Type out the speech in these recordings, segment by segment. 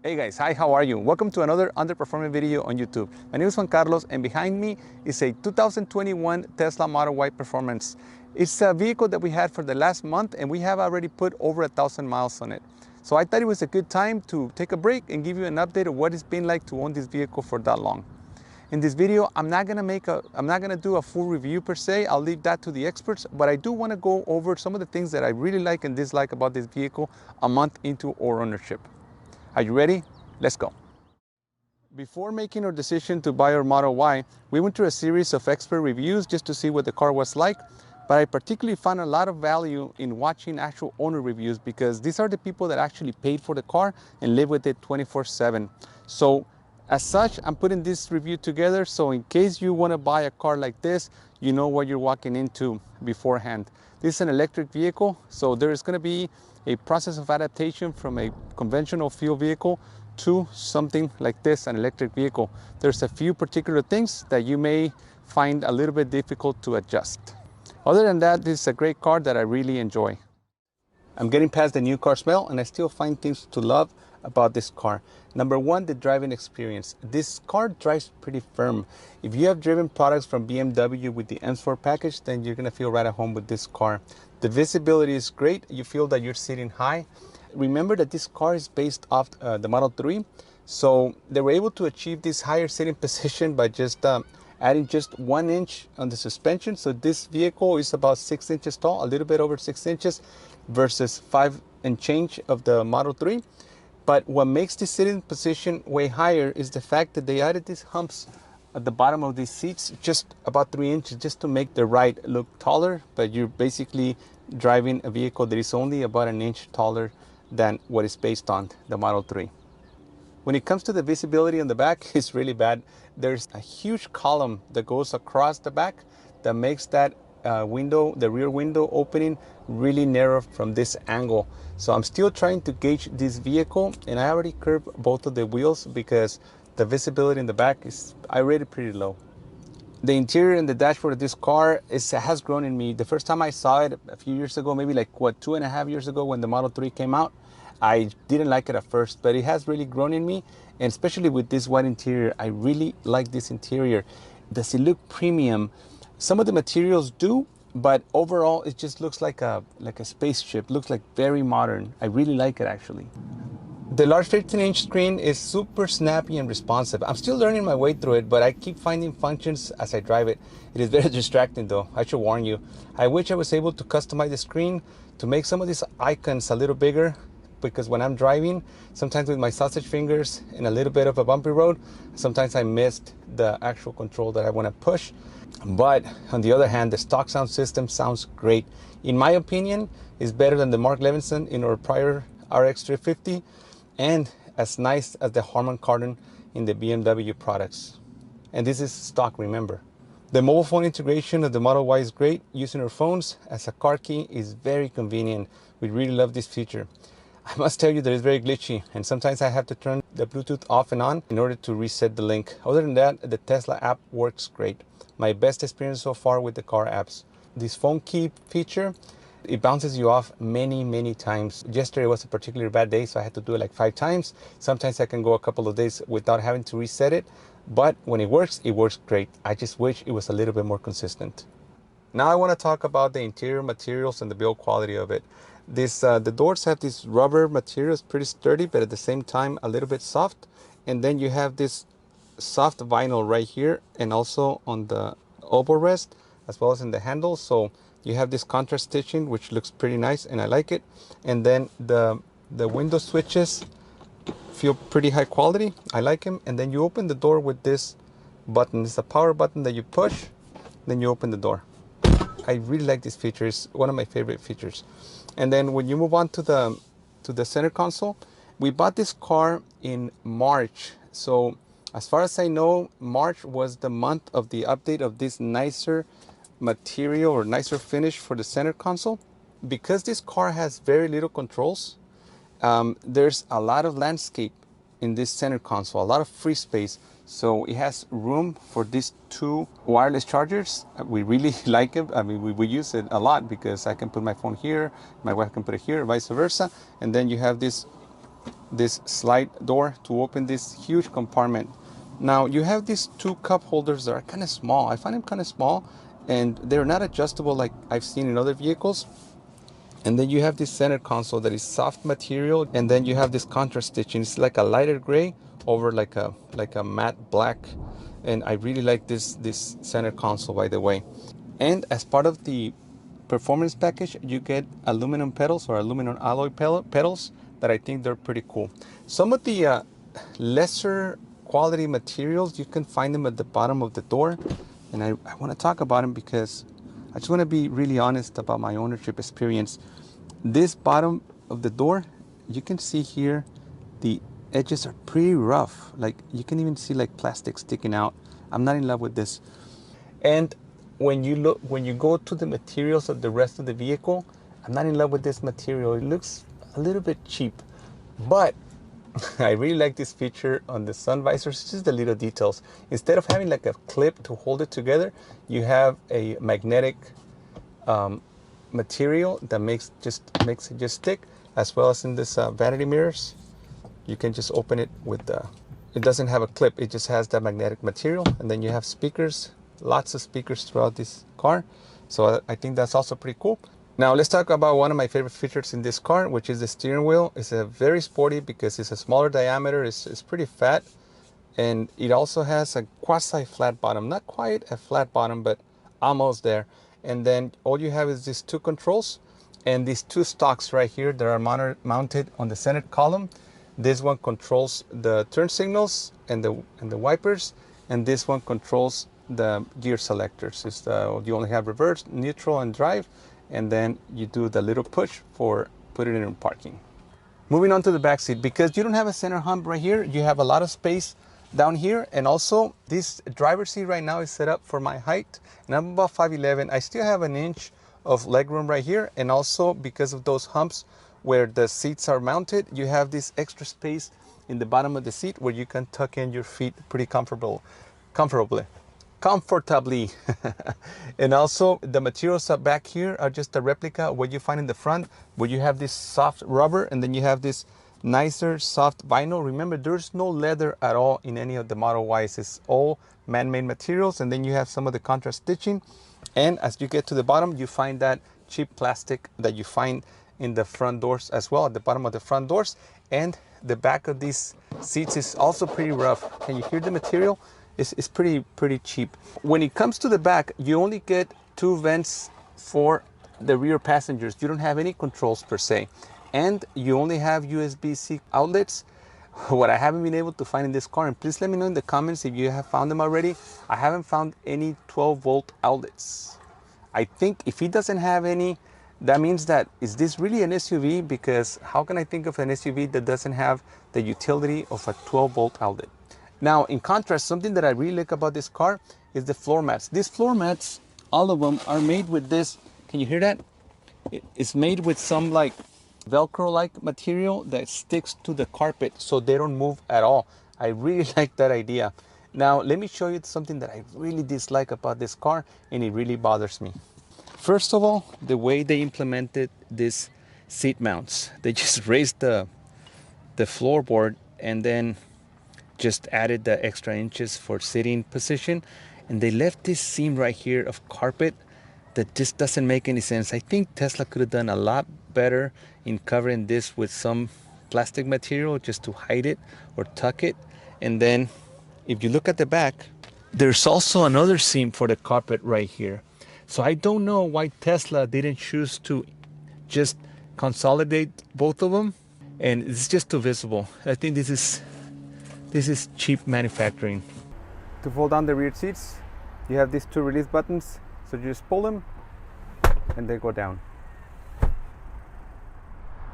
Hey guys, hi, how are you? Welcome to another underperforming video on YouTube. My name is Juan Carlos and behind me is a 2021 Tesla Model Y Performance. It's a vehicle that we had for the last month and we have already put over 1,000 miles on it. So I thought it was a good time to take a break and give you an update of what it's been like to own this vehicle for that long. In this video, I'm not gonna do a full review per se. I'll leave that to the experts, but I do want to go over some of the things that I really like and dislike about this vehicle a month into our ownership. Are you ready? Let's go. Before making our decision to buy our Model Y, we went through a series of expert reviews just to see what the car was like, but I particularly found a lot of value in watching actual owner reviews because these are the people that actually paid for the car and live with it 24/7. So as such, I'm putting this review together so in case you want to buy a car like this, you know what you're walking into beforehand. This is an electric vehicle, so there is going to be a process of adaptation from a conventional fuel vehicle to something like this, an electric vehicle. There's a few particular things that you may find a little bit difficult to adjust. Other than that, this is a great car that I really enjoy. I'm getting past the new car smell and I still find things to love about this car. Number one, the driving experience. This car drives pretty firm. If you have driven products from BMW with the M Sport package, then you're gonna feel right at home with this car. The visibility is great. You feel that you're sitting high. Remember that this car is based off the Model 3. So they were able to achieve this higher sitting position by just adding just 1 inch on the suspension. So this vehicle is about 6 inches tall, a little bit over 6 inches versus 5 and change of the Model 3. But what makes this sitting position way higher is the fact that they added these humps at the bottom of these seats, just about 3 inches, just to make the ride look taller. But you're basically driving a vehicle that is only about 1 inch taller than what is based on the Model 3. When it comes to the visibility on the back, it's really bad. There's a huge column that goes across the back that makes that window, the rear window opening, really narrow from this angle. So I'm still trying to gauge this vehicle and I already curved both of the wheels because the visibility in the back is, I rate it pretty low. The interior and the dashboard of this car has grown in me. The first time I saw it a few years ago, maybe like 2.5 years ago when the Model 3 came out, I didn't like it at first, but it has really grown in me. And especially with this white interior, I really like this interior. Does it look premium? Some of the materials do, but overall it just looks like a spaceship. Looks like very modern. I really like it actually. The large 15-inch screen is super snappy and responsive. I'm still learning my way through it, but I keep finding functions as I drive it. It is very distracting though, I should warn you. I wish I was able to customize the screen to make some of these icons a little bigger, because when I'm driving, sometimes with my sausage fingers in a little bit of a bumpy road, sometimes I missed the actual control that I want to push. But on the other hand, the stock sound system sounds great. In my opinion, it's better than the Mark Levinson in our prior RX 350 and as nice as the Harman Kardon in the BMW products. And this is stock, remember. The mobile phone integration of the Model Y is great. Using our phones as a car key is very convenient. We really love this feature. I must tell you that it's very glitchy and sometimes I have to turn the Bluetooth off and on in order to reset the link. Other than that, the Tesla app works great. My best experience so far with the car apps. This phone key feature, it bounces you off many times. Yesterday was a particularly bad day, so I had to do it like 5 times. Sometimes I can go a couple of days without having to reset it, but when it works great. I just wish it was a little bit more consistent. Now I want to talk about the interior materials and the build quality of it. The doors have this rubber material, it's pretty sturdy, but at the same time a little bit soft. And then you have this soft vinyl right here and also on the elbow rest as well as in the handle. So you have this contrast stitching which looks pretty nice and I like it. And then the window switches feel pretty high quality. I like them. And then you open the door with this button. It's a power button that you push, then you open the door. I really like this feature. It's one of my favorite features. And then when you move on to the center console, we bought this car in March. So as far as I know, March was the month of the update of this nicer material or nicer finish for the center console. Because this car has very little controls, there's a lot of landscape in this center console, a lot of free space. So it has room for these 2 wireless chargers. We really like it. I mean, we use it a lot because I can put my phone here, my wife can put it here, vice versa. And then you have this this slide door to open this huge compartment. Now you have these two cup holders that are kind of small. I find them kind of small, and they're not adjustable like I've seen in other vehicles. And then you have this center console that is soft material, and then you have this contrast stitching. It's like a lighter gray over like a matte black, and I really like this center console, by the way. And as part of the performance package, you get aluminum pedals or aluminum alloy pedals that I think they're pretty cool. Some of the lesser quality materials, you can find them at the bottom of the door, and I want to talk about them because I just want to be really honest about my ownership experience. This bottom of the door, you can see here the edges are pretty rough. Like you can even see like plastic sticking out. I'm not in love with this. And when you go to the materials of the rest of the vehicle, I'm not in love with this material. It looks a little bit cheap, but I really like this feature on the sun visors. It's just the little details. Instead of having like a clip to hold it together, you have a magnetic material that makes it just stick. As well as in this vanity mirrors, you can just open it with the. It doesn't have a clip. It just has that magnetic material, and then you have speakers. Lots of speakers throughout this car, so I think that's also pretty cool. Now let's talk about one of my favorite features in this car, which is the steering wheel. It's a very sporty because it's a smaller diameter. It's pretty fat, and it also has a quasi flat bottom. Not quite a flat bottom, but almost there. And then all you have is these two controls and these two stalks right here that are mounted on the center column. This one controls the turn signals and the wipers, and this one controls the gear selectors. You only have reverse, neutral, and drive, and then you do the little push for putting it in parking. Moving on to the back seat, because you don't have a center hump right here, you have a lot of space down here, and also this driver's seat right now is set up for my height, and I'm about 5'11". I still have an inch of legroom right here, and also because of those humps where the seats are mounted, you have this extra space in the bottom of the seat where you can tuck in your feet pretty comfortably. And also the materials up back here are just a replica of what you find in the front, where you have this soft rubber and then you have this nicer soft vinyl. Remember, there's no leather at all in any of the Model Ys. It's all man-made materials, and then you have some of the contrast stitching. And as you get to the bottom, you find that cheap plastic that you find in the front doors as well, at the bottom of the front doors. And the back of these seats is also pretty rough. Can you hear the material? It's pretty cheap. When it comes to the back, you only get two vents for the rear passengers. You don't have any controls per se. And you only have USB-C outlets. What I haven't been able to find in this car, and please let me know in the comments if you have found them already, I haven't found any 12-volt outlets. I think if he doesn't have any, that means that, is this really an SUV? Because how can I think of an SUV that doesn't have the utility of a 12-volt outlet? Now, in contrast, something that I really like about this car is the floor mats. These floor mats, all of them are made with this. Can you hear that? It's made with some like Velcro-like material that sticks to the carpet so they don't move at all. I really like that idea. Now, let me show you something that I really dislike about this car, and it really bothers me. First of all, the way they implemented these seat mounts. They just raised the floorboard and then just added the extra inches for sitting position, and they left this seam right here of carpet that just doesn't make any sense. I think Tesla could have done a lot better in covering this with some plastic material just to hide it or tuck it. And then if you look at the back, there's also another seam for the carpet right here. So I don't know why Tesla didn't choose to just consolidate both of them, and it's just too visible. I think this is cheap manufacturing. To fold down the rear seats, you have these two release buttons. So you just pull them and they go down.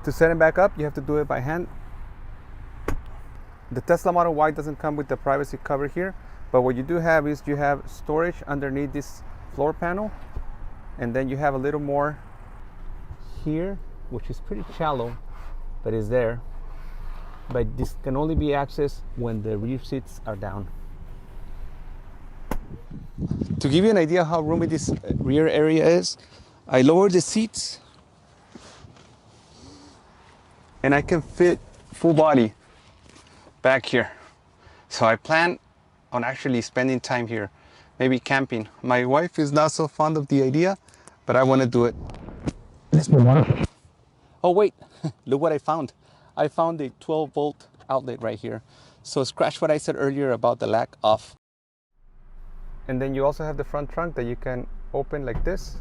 To set them back up, you have to do it by hand. The Tesla Model Y doesn't come with the privacy cover here, but what you do have is you have storage underneath this floor panel, and then you have a little more here, which is pretty shallow, but is there. But this can only be accessed when the rear seats are down. To give you an idea how roomy this rear area is, I lowered the seats and I can fit full body back here. So I plan on actually spending time here, maybe camping. My wife is not so fond of the idea, but I want to do it. Let's move on. Oh wait, look what I found. I found a 12-volt outlet right here. So scratch what I said earlier about the lack of. And then you also have the front trunk that you can open like this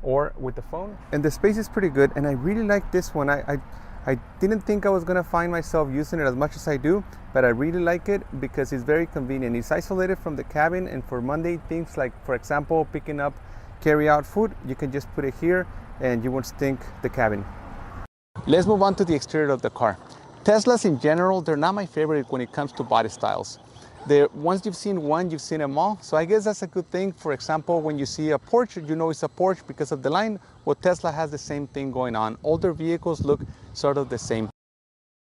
or with the phone. And the space is pretty good, and I really like this one. I didn't think I was gonna find myself using it as much as I do, but I really like it because it's very convenient. It's isolated from the cabin, and for Monday things like, for example, picking up carry-out food, you can just put it here and you won't stink the cabin. Let's move on to the exterior of the car. Teslas in general, they're not my favorite when it comes to body styles. Once you've seen one, you've seen them all. So I guess that's a good thing. For example, when you see a Porsche, you know it's a Porsche because of the line. Well, Tesla has the same thing going on. Older vehicles look sort of the same.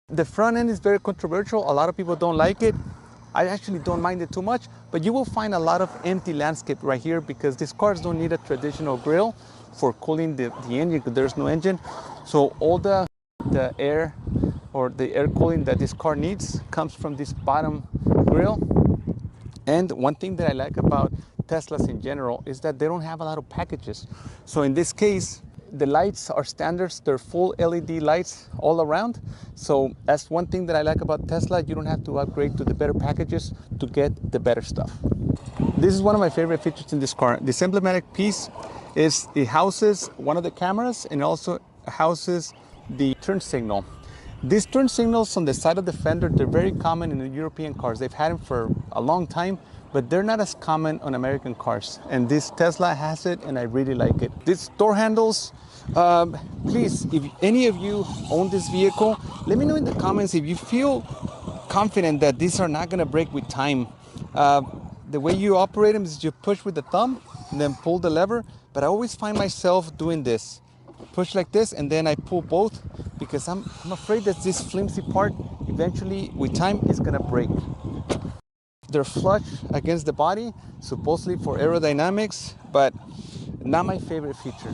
The front end is very controversial. A lot of people don't like it. I actually don't mind it too much, but you will find a lot of empty landscape right here because these cars don't need a traditional grill for cooling the engine because there's no engine. So all the air or the air cooling that this car needs comes from this bottom grill. And one thing that I like about Teslas in general is that they don't have a lot of packages. So in this case, the lights are standards. They're full LED lights all around. So that's one thing that I like about Tesla. You don't have to upgrade to the better packages to get the better stuff. This is one of my favorite features in this car. This emblematic piece is it houses one of the cameras and also houses the turn signal. These turn signals on the side of the fender, they're very common in the European cars. They've had them for a long time, but they're not as common on American cars. And this Tesla has it, and I really like it. These door handles, please, if any of you own this vehicle, let me know in the comments if you feel confident that these are not gonna break with time. The way you operate them is you push with the thumb and then pull the lever, but I always find myself doing this. Push like this, and then I pull both because I'm afraid that this flimsy part eventually with time is gonna break. They're flush against the body, supposedly for aerodynamics, but not my favorite feature.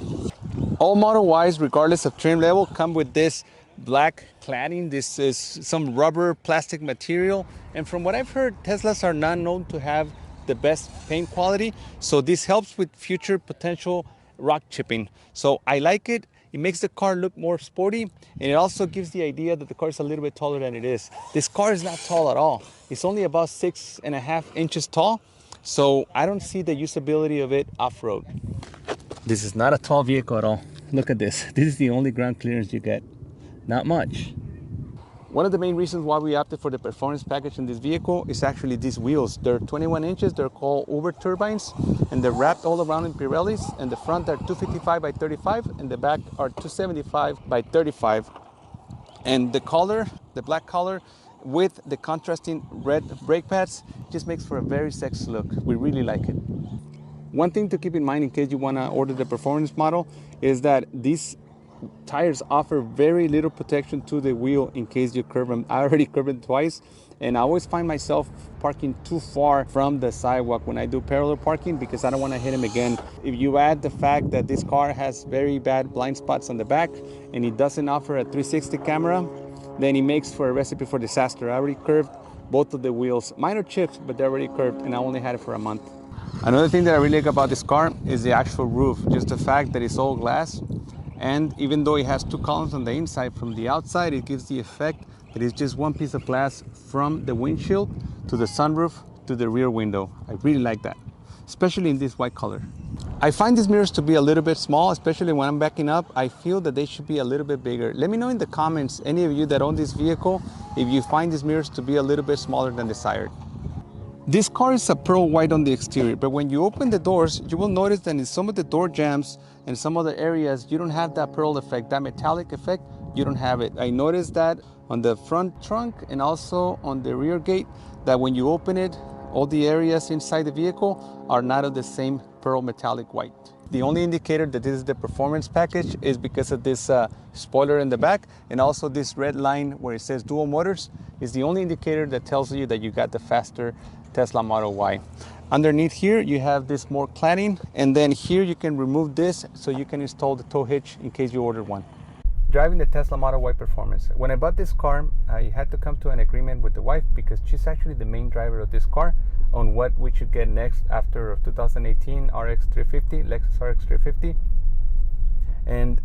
All Model Ys, regardless of trim level, come with this black cladding. This is some rubber plastic material, and from what I've heard, Teslas are not known to have the best paint quality, so this helps with future potential rock chipping. So I like it. It makes the car look more sporty, and it also gives the idea that the car is a little bit taller than it is. This car is not tall at all. It's only about 6.5 inches tall, so I don't see the usability of it off-road. This is not a tall vehicle at all. Look at this. This is the only ground clearance you get. Not much. One of the main reasons why we opted for the performance package in this vehicle is actually these wheels. They're 21 inches, they're called Uber turbines, and they're wrapped all around in Pirellis, and the front are 255 by 35, and the back are 275 by 35. And the color, the black color, with the contrasting red brake pads, just makes for a very sexy look. We really like it. One thing to keep in mind in case you want to order the performance model is that these tires offer very little protection to the wheel in case you curve them. I already curved them twice, and I always find myself parking too far from the sidewalk when I do parallel parking because I don't want to hit them again. If you add the fact that this car has very bad blind spots on the back and it doesn't offer a 360 camera, then it makes for a recipe for disaster. I already curved both of the wheels. Minor chips, but they're already curved, and I only had it for a month. Another thing that I really like about this car is the actual roof. Just the fact that it's all glass. And even though it has two columns on the inside, from the outside, it gives the effect that it's just one piece of glass from the windshield to the sunroof to the rear window. I really like that, especially in this white color. I find these mirrors to be a little bit small, especially when I'm backing up. I feel that they should be a little bit bigger. Let me know in the comments, any of you that own this vehicle, if you find these mirrors to be a little bit smaller than desired. This car is a pearl white on the exterior, but when you open the doors, you will notice that in some of the door jambs and some other areas, you don't have that pearl effect, that metallic effect, you don't have it. I noticed that on the front trunk and also on the rear gate, that when you open it, all the areas inside the vehicle are not of the same pearl metallic white. The only indicator that this is the performance package is because of this spoiler in the back, and also this red line where it says dual motors is the only indicator that tells you that you got the faster Tesla Model Y. Underneath here, you have this more cladding, and then here you can remove this so you can install the tow hitch in case you order one. driving the Tesla Model Y Performance. When I bought this car, I had to come to an agreement with the wife because she's actually the main driver of this car on what we should get next after 2018 RX 350, Lexus RX 350. And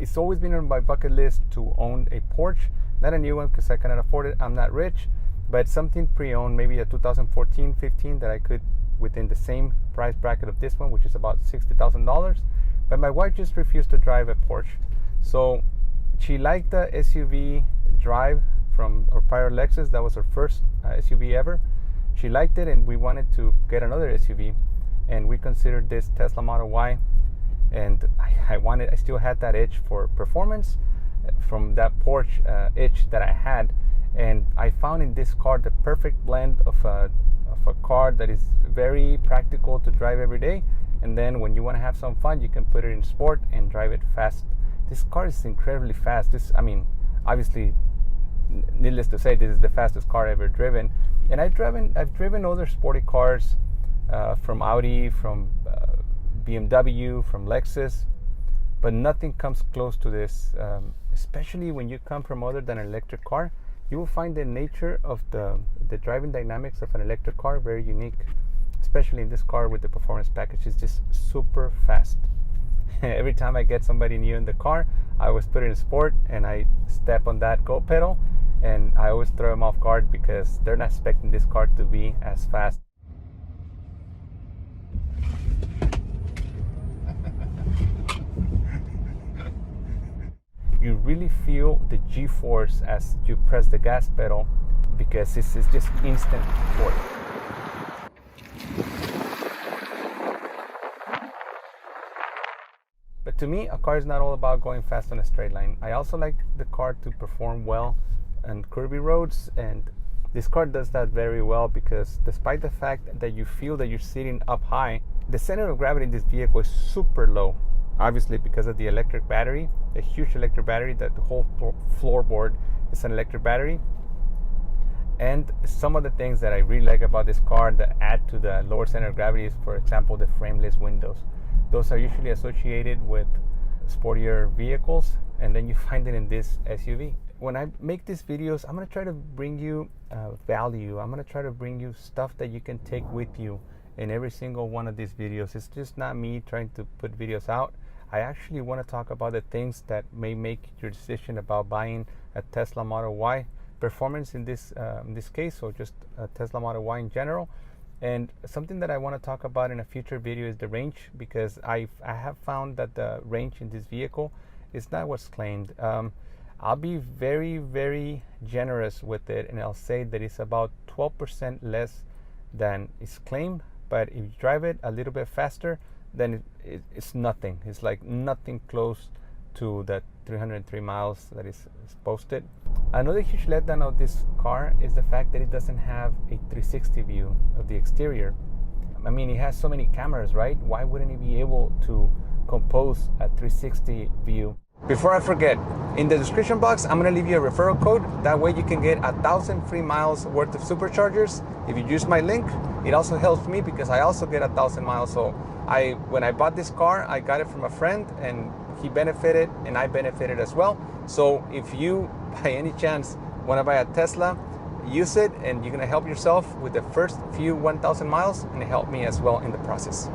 it's always been on my bucket list to own a Porsche, not a new one because I cannot afford it. I'm not rich, but something pre-owned, maybe a 2014-15 that I could within the same price bracket of this one, which is about $60,000. But my wife just refused to drive a Porsche. So she liked the SUV drive from our prior Lexus. That was her first SUV ever. She liked it, and we wanted to get another SUV, and we considered this Tesla Model Y. And I still had that itch for performance from that Porsche itch that I had, and I found in this car the perfect blend of a car that is very practical to drive every day, and then when you want to have some fun, you can put it in sport and drive it fast. This car is incredibly fast. Obviously, needless to say, this is the fastest car I've ever driven. And I've driven other sporty cars from Audi, from BMW, from Lexus, but nothing comes close to this. Especially when you come from other than an electric car, you will find the nature of the driving dynamics of an electric car very unique. Especially in this car with the performance package, it's just super fast. Every time I get somebody new in the car, I always put it in sport and I step on that go pedal, and I always throw them off guard because they're not expecting this car to be as fast. You really feel the G-force as you press the gas pedal because this is just instant torque. But to me, a car is not all about going fast on a straight line. I also like the car to perform well on curvy roads, and this car does that very well because despite the fact that you feel that you're sitting up high, the center of gravity in this vehicle is super low. Obviously because of the electric battery, a huge electric battery, that the whole floorboard is an electric battery. And some of the things that I really like about this car that add to the lower center of gravity is, for example, the frameless windows. Those are usually associated with sportier vehicles, and then you find it in this SUV. When I make these videos, I'm going to try to bring you value. I'm going to try to bring you stuff that you can take with you in every single one of these videos. It's just not me trying to put videos out. I actually want to talk about the things that may make your decision about buying a Tesla Model Y Performance in this case, or just a Tesla Model Y in general. And something that I want to talk about in a future video is the range, because I have found that the range in this vehicle is not what's claimed. I'll be very, very generous with it, and I'll say that it's about 12% less than is claimed. But if you drive it a little bit faster, then it's nothing. It's like nothing close to that 303 miles that is posted. Another huge letdown of this car is the fact that it doesn't have a 360 view of the exterior. I mean, it has so many cameras, right? Why wouldn't it be able to compose a 360 view? Before I forget, in the description box, I'm going to leave you a referral code. That way you can get 1,000 free miles worth of superchargers. If you use my link, it also helps me because I also get 1,000 miles. So when I bought this car, I got it from a friend and he benefited and I benefited as well. So if you, by any chance, want to buy a Tesla, use it and you're going to help yourself with the first few 1,000 miles and help me as well in the process.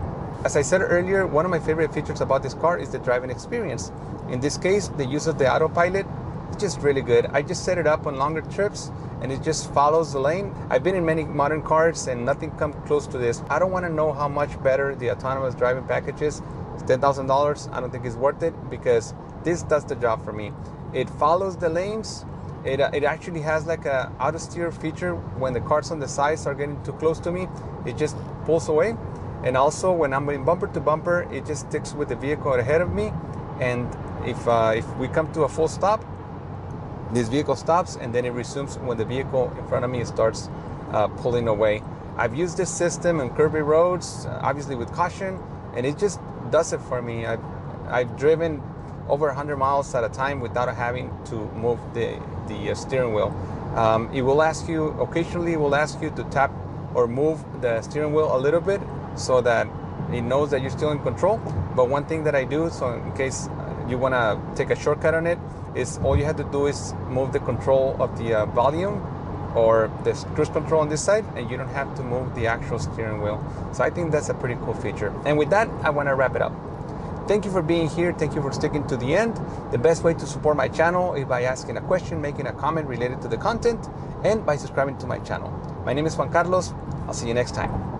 As I said earlier, one of my favorite features about this car is the driving experience. In this case, the use of the autopilot is just really good. I just set it up on longer trips and it just follows the lane. I've been in many modern cars and nothing comes close to this. I don't want to know how much better the autonomous driving package is. It's $10,000. I don't think it's worth it because this does the job for me. It follows the lanes. It actually has like a auto steer feature. When the cars on the side are getting too close to me, it just pulls away. And also when I'm in bumper to bumper, it just sticks with the vehicle ahead of me. And if we come to a full stop, this vehicle stops and then it resumes when the vehicle in front of me starts pulling away. I've used this system on curvy roads, obviously with caution, and it just does it for me. I've driven over 100 miles at a time without having to move the steering wheel. It will ask you, occasionally it will ask you to tap or move the steering wheel a little bit so that it knows that you're still in control. But one thing that I do, so in case you want to take a shortcut on it, is all you have to do is move the control of the volume or the cruise control on this side, and you don't have to move the actual steering wheel. So I think that's a pretty cool feature. And with that, I want to wrap it up. Thank you for being here. Thank you for sticking to the end. The best way to support my channel is by asking a question, making a comment related to the content, and by subscribing to my channel. My name is Juan Carlos. I'll see you next time.